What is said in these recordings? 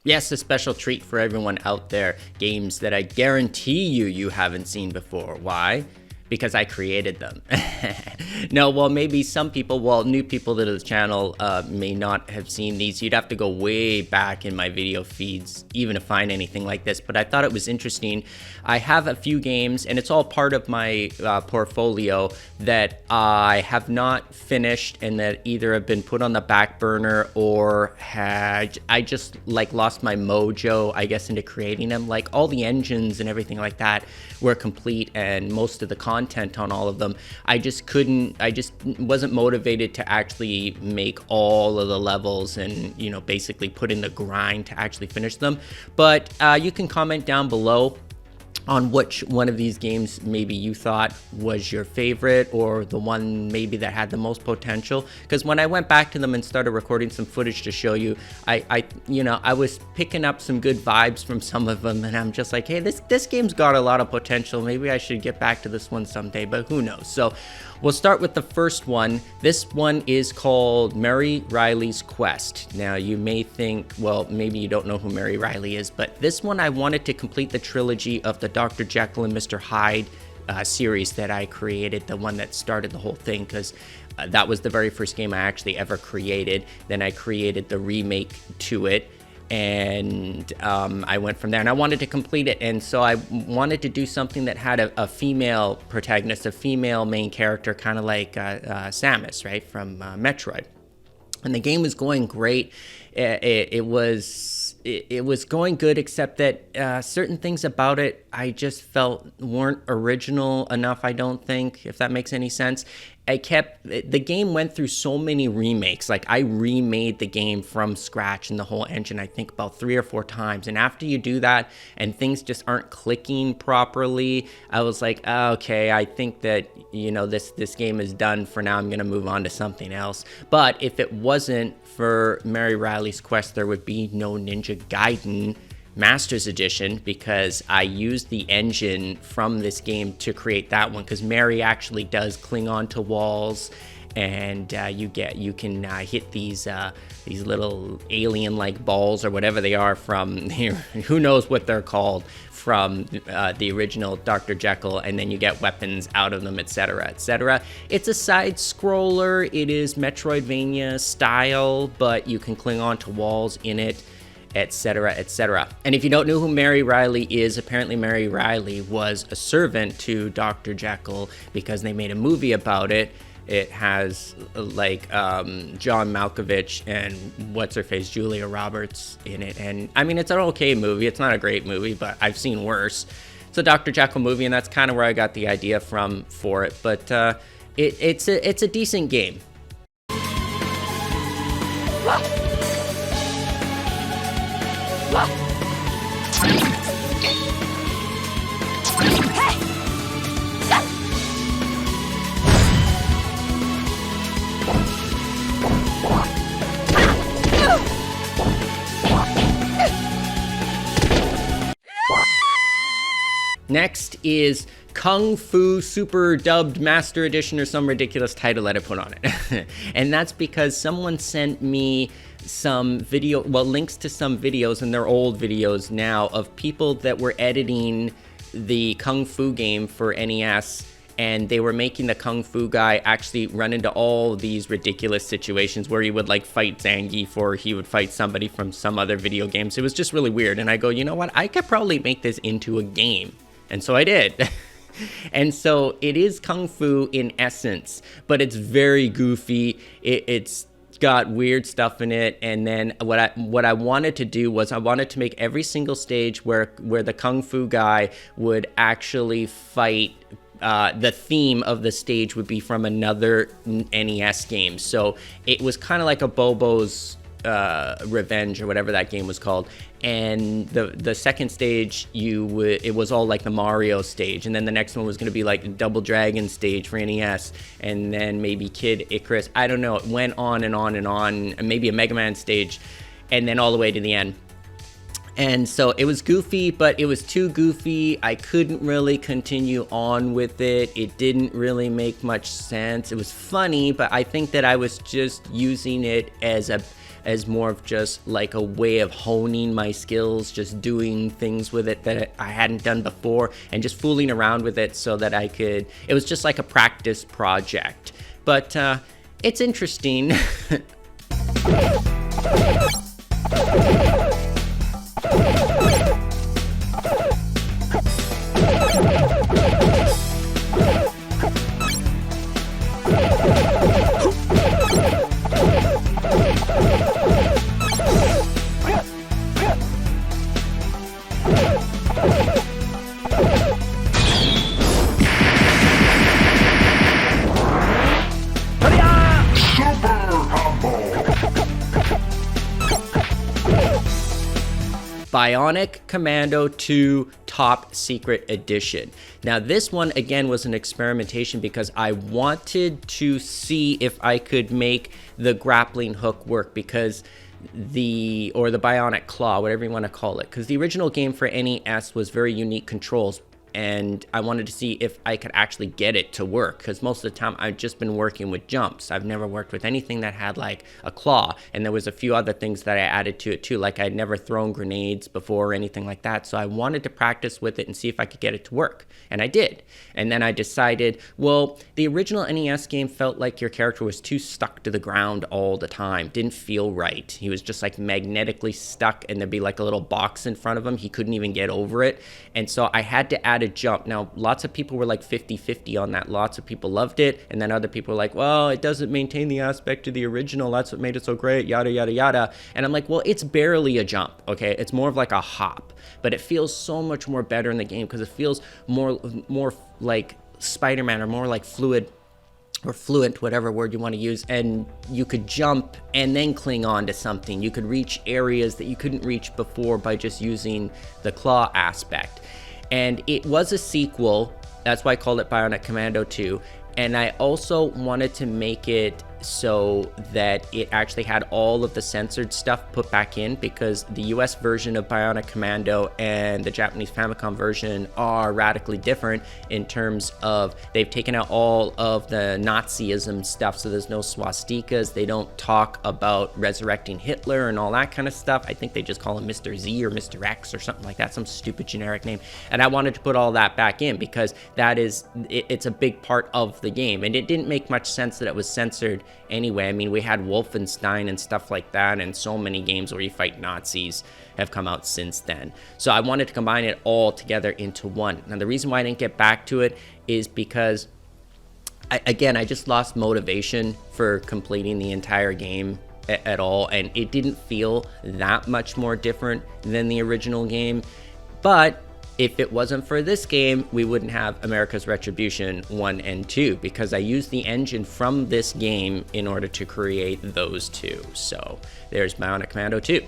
Yes, a special treat for everyone out there. Games that I guarantee you haven't seen before. Why? Because I created them. No, well, maybe some people, new people to the channel may not have seen these. You'd have to go way back in my video feeds even to find anything like this, but I thought it was interesting. I have a few games, and it's all part of my portfolio that I have not finished and that either have been put on the back burner or I just like lost my mojo, I guess, into creating them. Like all the engines and everything like that were complete, and most of the content on all of them, I just wasn't motivated to actually make all of the levels and, you know, basically put in the grind to actually finish them. But you can comment down below on which one of these games maybe you thought was your favorite, or the one maybe that had the most potential. Because when I went back to them and started recording some footage to show you, I was picking up some good vibes from some of them, and I'm just like, hey, this game's got a lot of potential. Maybe I should get back to this one someday, but who knows? So we'll start with the first one. This one is called Mary Riley's Quest. Now, you may think, well, maybe you don't know who Mary Riley is, but this one I wanted to complete the trilogy of the Dr. Jekyll and Mr. Hyde series that I created, the one that started the whole thing, because that was the very first game I actually ever created. Then I created the remake to it, and I went from there, and I wanted to complete it. And so I wanted to do something that had a female protagonist, a female main character, kind of like Samus, right, from Metroid. And the game was going great. It was going good, except that certain things about it I just felt weren't original enough, I don't think, if that makes any sense. The game went through so many remakes. Like, I remade the game from scratch in the whole engine, I think about 3 or 4 times. And after you do that and things just aren't clicking properly, I was like, oh, okay, I think that, you know, this game is done for now. I'm going to move on to something else. But if it wasn't for Mary Riley's Quest, there would be no Ninja Gaiden Masters Edition, because I used the engine from this game to create that one, because Mary actually does cling onto walls, and you can hit these little alien-like balls or whatever they are from here. Who knows what they're called, from the original Dr. Jekyll, and then you get weapons out of them, etc., etc. It's a side scroller. It is Metroidvania style, but you can cling onto walls in it, etc., etc. And if you don't know who Mary Riley is, apparently Mary Riley was a servant to Dr. Jekyll, because they made a movie about it. It has like John Malkovich and what's-her-face, Julia Roberts, in it. And I mean, it's an okay movie. It's not a great movie, but I've seen worse. It's a Dr. Jekyll movie, and that's kind of where I got the idea from for it. But it's a decent game. Next is Kung Fu Super Dubbed Master Edition, or some ridiculous title that I put on it. And that's because someone sent me some links to some videos, and they're old videos now, of people that were editing the Kung Fu game for NES, and they were making the Kung Fu guy actually run into all these ridiculous situations where he would like fight Zangief, or he would fight somebody from some other video games. It was just really weird, and I go, you know what, I could probably make this into a game. And so I did. And so it is Kung Fu in essence, but it's very goofy. It's got weird stuff in it. And then what I wanted to do was I wanted to make every single stage where the Kung Fu guy would actually fight. The theme of the stage would be from another NES game. So it was kind of like a Bobo's Revenge, or whatever that game was called. And the second stage, it was all like the Mario stage, and then the next one was going to be like Double Dragon stage for NES, and then maybe Kid Icarus. I don't know. It went on and on and on, and maybe a Mega Man stage, and then all the way to the end. And so it was goofy, but it was too goofy. I couldn't really continue on with it. It didn't really make much sense. It was funny, but I think that I was just using it as more of just like a way of honing my skills, just doing things with it that I hadn't done before and just fooling around with it so that it was just like a practice project. But it's interesting. Bionic Commando 2 Top Secret Edition. Now this one again was an experimentation because I wanted to see if I could make the grappling hook work, because the bionic claw, whatever you want to call it, because the original game for NES was very unique controls, and I wanted to see if I could actually get it to work, because most of the time I've just been working with jumps. I've never worked with anything that had like a claw, and there was a few other things that I added to it too, like I'd never thrown grenades before or anything like that, so I wanted to practice with it and see if I could get it to work, and I did. And then I decided, well, the original NES game felt like your character was too stuck to the ground all the time, didn't feel right. He was just like magnetically stuck, and there'd be like a little box in front of him, he couldn't even get over it, and so I had to add a jump. Now, lots of people were like 50-50 on that. Lots of people loved it, and then other people were like, well, it doesn't maintain the aspect of the original, that's what made it so great, yada yada yada. And I'm like, well, it's barely a jump, okay? It's more of like a hop, but it feels so much more better in the game because it feels more like Spider-Man, or more like fluid or fluent, whatever word you want to use, and you could jump and then cling on to something. You could reach areas that you couldn't reach before by just using the claw aspect. And it was a sequel, that's why I called it Bionic Commando 2, and I also wanted to make it so that it actually had all of the censored stuff put back in, because the US version of Bionic Commando and the Japanese Famicom version are radically different in terms of they've taken out all of the Nazism stuff, so there's no swastikas, they don't talk about resurrecting Hitler and all that kind of stuff. I think they just call him Mr. Z or Mr. X or something like that, some stupid generic name, and I wanted to put all that back in because it's a big part of the game, and it didn't make much sense that it was censored anyway. I mean, we had Wolfenstein and stuff like that, and so many games where you fight Nazis have come out since then. So I wanted to combine it all together into one. Now, the reason why I didn't get back to it is because, I just lost motivation for completing the entire game at all, and it didn't feel that much more different than the original game. But if it wasn't for this game, we wouldn't have America's Retribution 1 and 2, because I used the engine from this game in order to create those two. So there's Bionic Commando 2.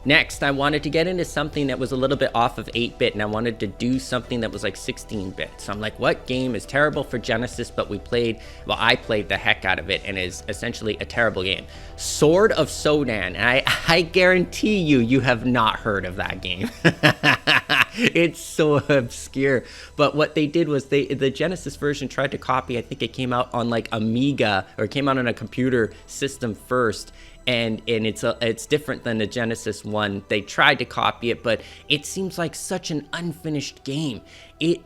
Next, I wanted to get into something that was a little bit off of 8-bit, and I wanted to do something that was like 16-bit. So I'm like, what game is terrible for Genesis, but I played the heck out of it, and is essentially a terrible game. Sword of Sodan, and I guarantee you have not heard of that game. It's so obscure. But what they did was the Genesis version tried to copy, I think it came out on like Amiga, or it came out on a computer system first. And it's different than the Genesis one. They tried to copy it, but it seems like such an unfinished game. It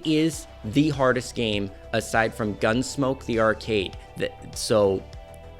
is the hardest game aside from Gunsmoke, the arcade. So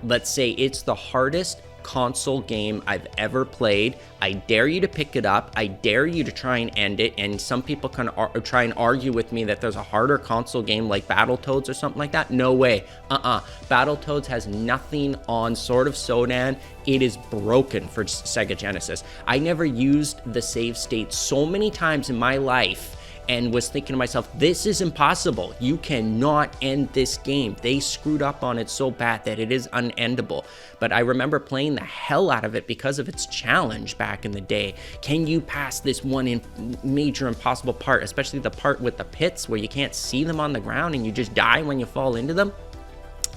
let's say it's the hardest, console game I've ever played. I dare you to pick it up. I dare you to try and end it. And some people can try and argue with me that there's a harder console game like Battletoads or something like that. No way. Battletoads has nothing on Sword of Sodan. It is broken for Sega Genesis. I never used the save state so many times in my life and was thinking to myself, this is impossible. You cannot end this game. They screwed up on it so bad that it is unendable. But I remember playing the hell out of it because of its challenge back in the day. Can you pass this one major impossible part, especially the part with the pits where you can't see them on the ground and you just die when you fall into them?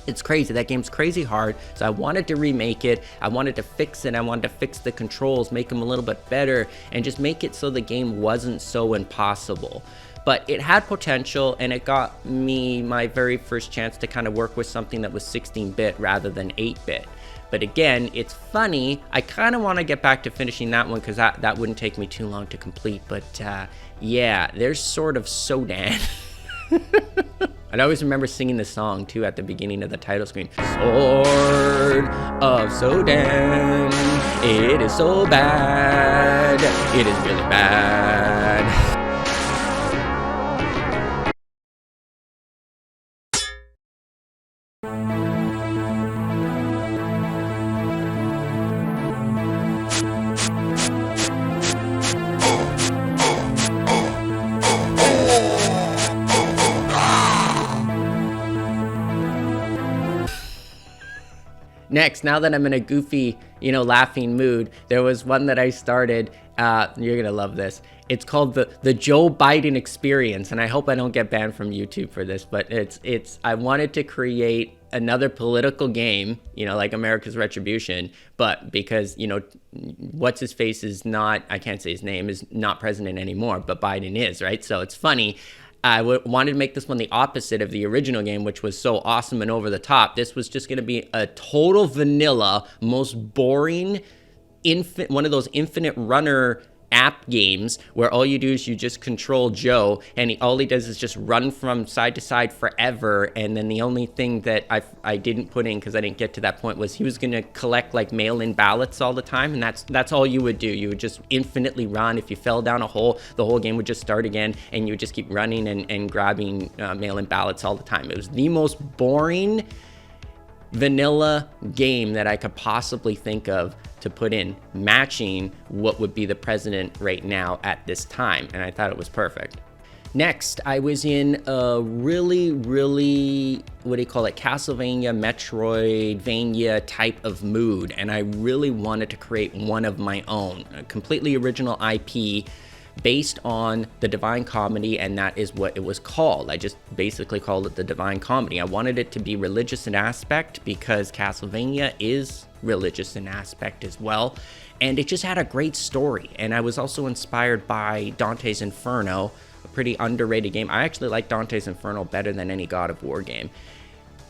It's crazy. That game's crazy hard. So I wanted to remake it. I wanted to fix it. I wanted to fix the controls, make them a little bit better, and just make it so the game wasn't so impossible. But it had potential, and it got me my very first chance to kind of work with something that was 16-bit rather than 8-bit. But again, it's funny. I kind of want to get back to finishing that one because that wouldn't take me too long to complete. But yeah, there's Sword of Sodan. I always remember singing this song too at the beginning of the title screen. Sword of Sodan, it is so bad, it is really bad. Next, now that I'm in a goofy, laughing mood, there was one that I started. You're gonna love this. It's called the Joe Biden Experience, and I hope I don't get banned from YouTube for this. But I wanted to create another political game, like America's Retribution, but because what's his face is not, I can't say his name, is not president anymore, but Biden is, right? So it's funny. I wanted to make this one the opposite of the original game, which was so awesome and over the top. This was just going to be a total vanilla, most boring, one of those infinite runner app games where all you do is you just control Joe, and all he does is just run from side to side forever. And then the only thing that I didn't put in because I didn't get to that point was he was going to collect like mail-in ballots all the time, and that's all you would do. You would just infinitely run. If you fell down a hole, the whole game would just start again, and you would just keep running and grabbing mail-in ballots all the time. It was the most boring vanilla game that I could possibly think of to put in, matching what would be the president right now at this time, and I thought it was perfect. Next, I was in a really, Castlevania, Metroidvania type of mood, and I really wanted to create one of my own, a completely original IP based on the Divine Comedy, and that is what it was called. I just basically called it the Divine Comedy. I wanted it to be religious in aspect because Castlevania is religious in aspect as well, and it just had a great story. And I was also inspired by Dante's Inferno, a pretty underrated game. I actually like Dante's Inferno better than any God of War game.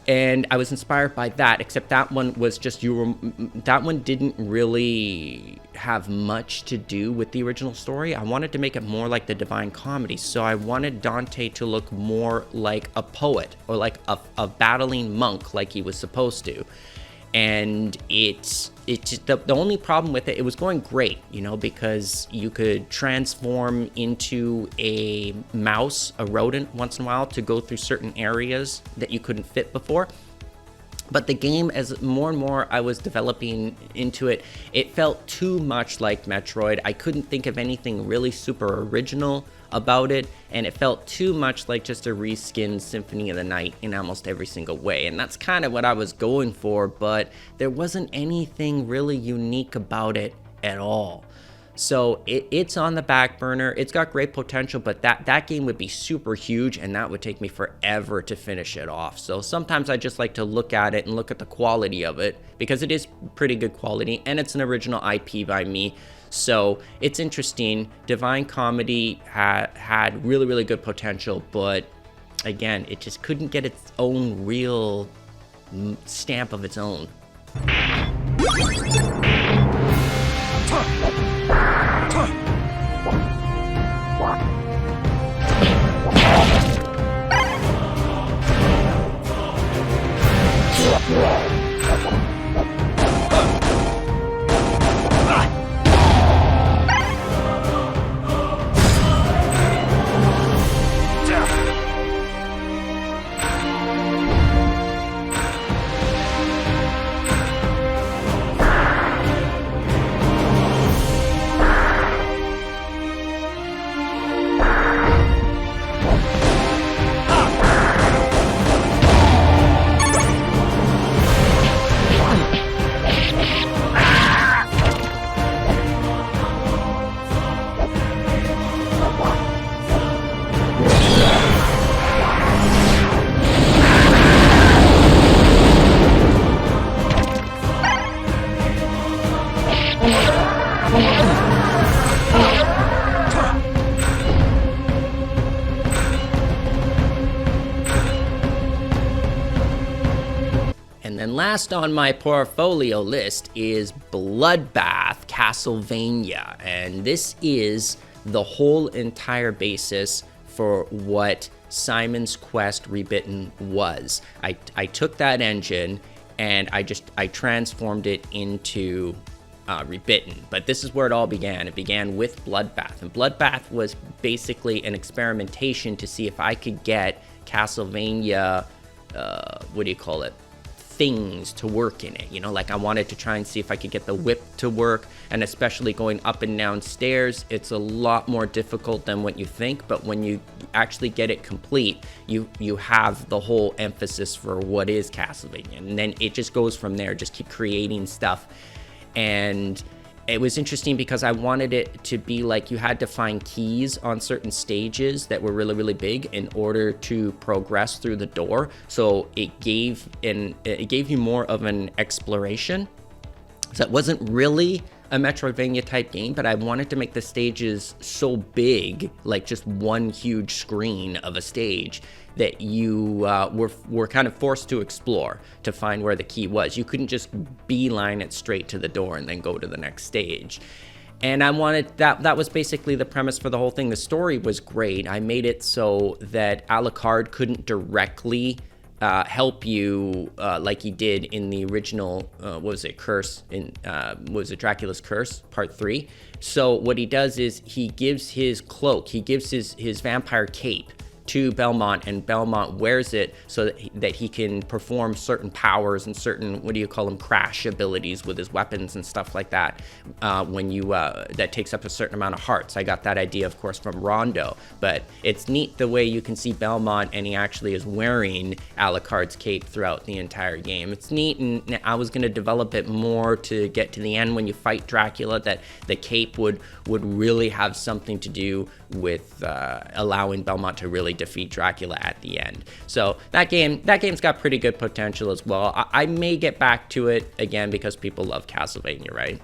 And I was inspired by that, except that one was just, that one didn't really have much to do with the original story. I wanted to make it more like the Divine Comedy. So I wanted Dante to look more like a poet or like a battling monk like he was supposed to. And it's just, the only problem with it was going great, because you could transform into a mouse, a rodent once in a while to go through certain areas that you couldn't fit before. But the game, as more and more I was developing into it, it felt too much like Metroid. I couldn't think of anything really super original about it, and it felt too much like just a reskinned Symphony of the Night in almost every single way. And that's kind of what I was going for, but there wasn't anything really unique about it at all. So it's on the back burner. It's got great potential, but that game would be super huge, and that would take me forever to finish it off. So sometimes I just like to look at it and look at the quality of it, because it is pretty good quality, and it's an original IP by me. So it's interesting. Divine Comedy had really, really good potential, but again, it just couldn't get its own real stamp of its own. last on my portfolio list is Bloodbath Castlevania, and this is the whole entire basis for what Simon's Quest Rebitten was. I took that engine and I transformed it into Rebitten, but this is where it all began. It began with Bloodbath, and Bloodbath was basically an experimentation to see if I could get Castlevania, what do you call it, things to work in it. You know, like I wanted to try and see if I could get the whip to work, and especially going up and down stairs, it's a lot more difficult than what you think, but when you actually get it complete, you have the whole emphasis for what is Castlevania, and then it just goes from there. Just keep creating stuff. And it was interesting because I wanted it to be like you had to find keys on certain stages that were really, really big in order to progress through the door. So it gave you more of an exploration. So it wasn't really a Metroidvania type game, but I wanted to make the stages so big, like just one huge screen of a stage, that you were kind of forced to explore to find where the key was. You couldn't just beeline it straight to the door and then go to the next stage. And I wanted that was basically the premise for the whole thing. The story was great. I made it so that Alucard couldn't directly help you like he did in the original, Curse, Dracula's Curse, Part 3. So what he does is he gives his cloak, he gives his vampire cape to Belmont, and Belmont wears it so that he can perform certain powers and certain, crash abilities with his weapons and stuff like that. That takes up a certain amount of hearts. I got that idea, of course, from Rondo, but it's neat the way you can see Belmont and he actually is wearing Alucard's cape throughout the entire game. It's neat, and I was going to develop it more to get to the end when you fight Dracula, that the cape would really have something to do with allowing Belmont to really defeat Dracula at the end. So that game's got pretty good potential as well. I may get back to it again because people love Castlevania, right?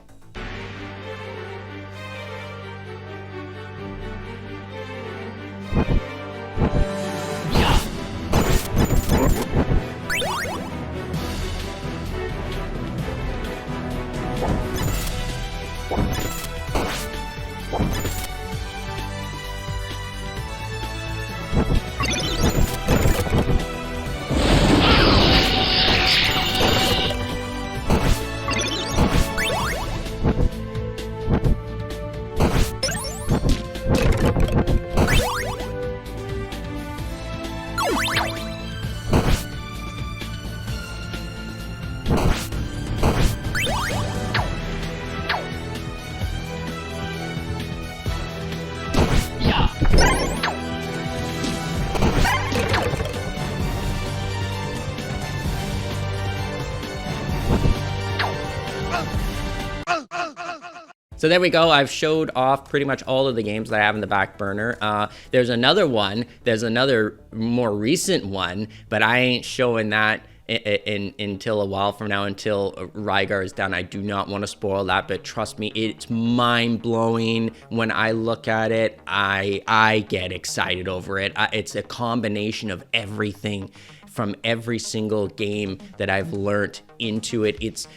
So there we go. I've showed off pretty much all of the games that I have in the back burner. There's another one. There's another more recent one, but I ain't showing that until a while from now, until Rygar is done. I do not want to spoil that, but trust me, it's mind-blowing. When I look at it, I get excited over it. It's a combination of everything from every single game that I've learned into it. It's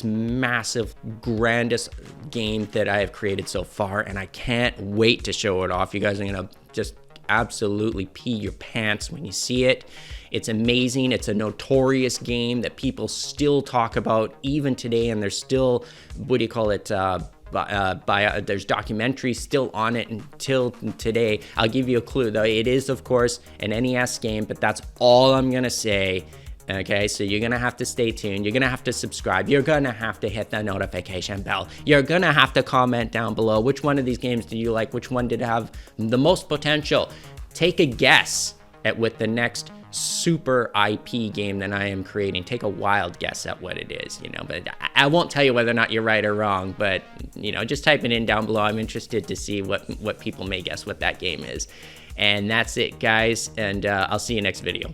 massive, grandest game that I have created so far, and I can't wait to show it off. You guys are gonna just absolutely pee your pants when you see it. It's amazing. It's a notorious game that people still talk about even today, and there's still, there's documentaries still on it until today. I'll give you a clue though. It is, of course, an NES game, but that's all I'm gonna say. Okay, so you're gonna have to stay tuned. You're gonna have to subscribe. You're gonna have to hit the notification bell. You're gonna have to comment down below. Which one of these games do you like? Which one did have the most potential? Take a guess at what the next super IP game that I am creating. Take a wild guess at what it is, but I won't tell you whether or not you're right or wrong, but just type it in down below. I'm interested to see what people may guess what that game is. And that's it, guys, and I'll see you next video.